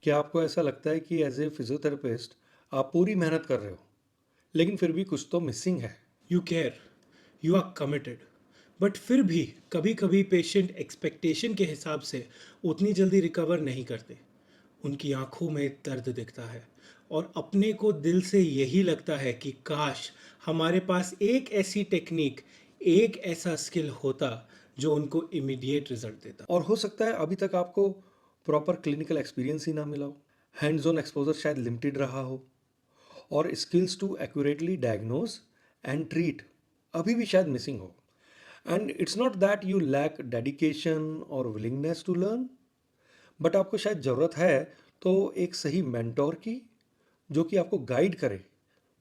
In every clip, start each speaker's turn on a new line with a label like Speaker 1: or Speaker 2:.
Speaker 1: क्या आपको ऐसा लगता है कि एज ए फिजियोथेरेपिस्ट आप पूरी मेहनत कर रहे हो लेकिन फिर भी कुछ तो मिसिंग है?
Speaker 2: You care, you are committed, but फिर भी कभी कभी पेशेंट एक्सपेक्टेशन के हिसाब से उतनी जल्दी रिकवर नहीं करते। उनकी आंखों में दर्द दिखता है और अपने को दिल से यही लगता है कि काश हमारे पास एक ऐसी टेक्निक, एक ऐसा स्किल होता जो उनको इमीडिएट रिजल्ट देता।
Speaker 1: और हो सकता है अभी तक आपको प्रॉपर क्लिनिकल एक्सपीरियंस ही ना मिला हो, हैंड्स ऑन एक्सपोजर शायद लिमिटेड रहा हो, और skills to accurately diagnose and treat अभी भी शायद मिसिंग हो। And it's not that you lack dedication और विलिंगनेस टू लर्न, बट आपको शायद ज़रूरत है तो एक सही मेंटोर की, जो कि आपको गाइड करे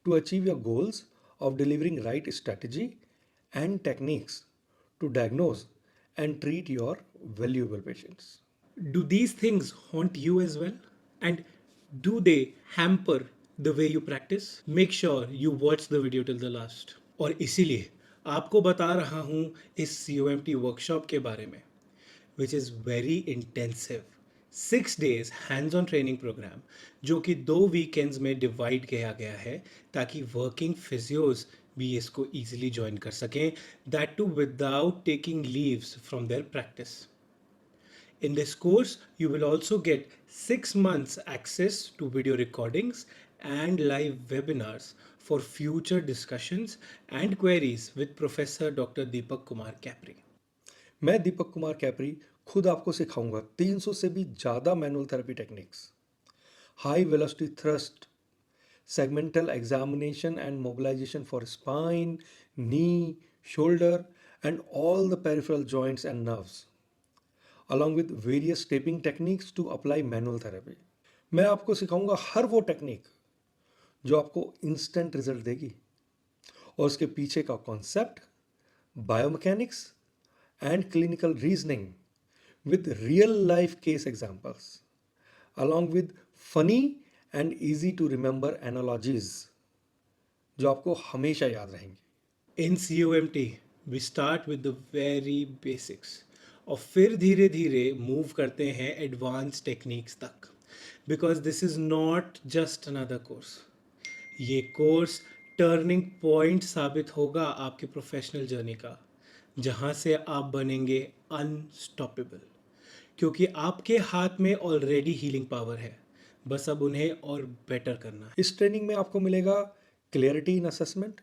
Speaker 1: to achieve your goals of delivering right strategy and techniques to diagnose and treat your valuable patients.
Speaker 2: Do these things haunt you as well? And do they hamper the way you practice? Make sure you watch the video till the last. और इसीलिए आपको बता रहा हूँ इस COMT workshop के बारे में, which is very intensive 6 days hands on training programme, जो कि 2 वीकेंड्स में डिवाइड किया गया है ताकि वर्किंग फिजियोज भी इसको ईजिली ज्वाइन कर सकें, that too without taking leaves from their practice. In this course, you will also get 6 months access to video recordings and live webinars for future discussions and queries with Professor Dr. Deepak Kumar Capri.
Speaker 1: मैं Deepak Kumar capri खुद आपको सिखाऊंगा 300 से भी ज़्यादा manual therapy techniques, high velocity thrust, segmental examination and mobilization for spine, knee, shoulder, and all the peripheral joints and nerves, along with various stepping techniques to apply manual therapy. मैं आपको सिखाऊंगा हर वो टेक्निक जो आपको instant result देगी, और उसके पीछे का concept, biomechanics and clinical reasoning with real life case examples, along with funny and easy to remember analogies जो आपको हमेशा याद रहेंगी।
Speaker 2: In COMT, we start with the very basics और फिर धीरे धीरे मूव करते हैं एडवांस टेक्निक्स तक, because this is not just another course. ये कोर्स टर्निंग पॉइंट साबित होगा आपके प्रोफेशनल जर्नी का, जहाँ से आप बनेंगे अनस्टॉपेबल, क्योंकि आपके हाथ में ऑलरेडी हीलिंग पावर है, बस अब उन्हें और बेटर करना है.
Speaker 1: इस ट्रेनिंग में आपको मिलेगा clarity in assessment,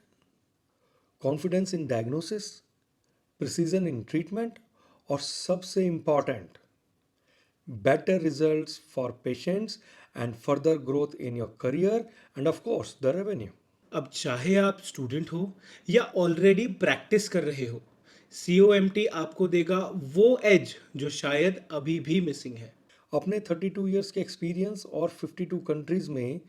Speaker 1: confidence in diagnosis, precision in treatment, और सबसे important, better results for patients and further growth in your career and of course the revenue.
Speaker 2: अब चाहे आप स्टूडेंट हो या ऑलरेडी प्रैक्टिस कर रहे हो, COMT आपको देगा वो एज जो शायद अभी भी मिसिंग है.
Speaker 1: अपने 32 इयर्स के एक्सपीरियंस और 52 कंट्रीज में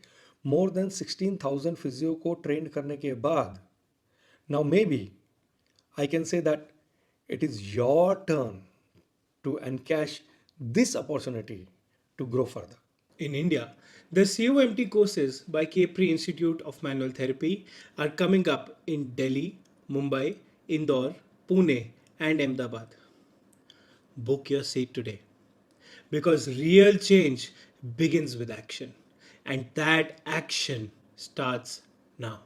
Speaker 1: मोर देन 16,000 फिजियो को ट्रेन करने के बाद, now maybe I can say that it is your turn to encash this opportunity to grow further.
Speaker 2: In India, the COMT courses by Capri Institute of Manual Therapy are coming up in Delhi, Mumbai, Indore, Pune, and Ahmedabad. Book your seat today, because real change begins with action, and that action starts now.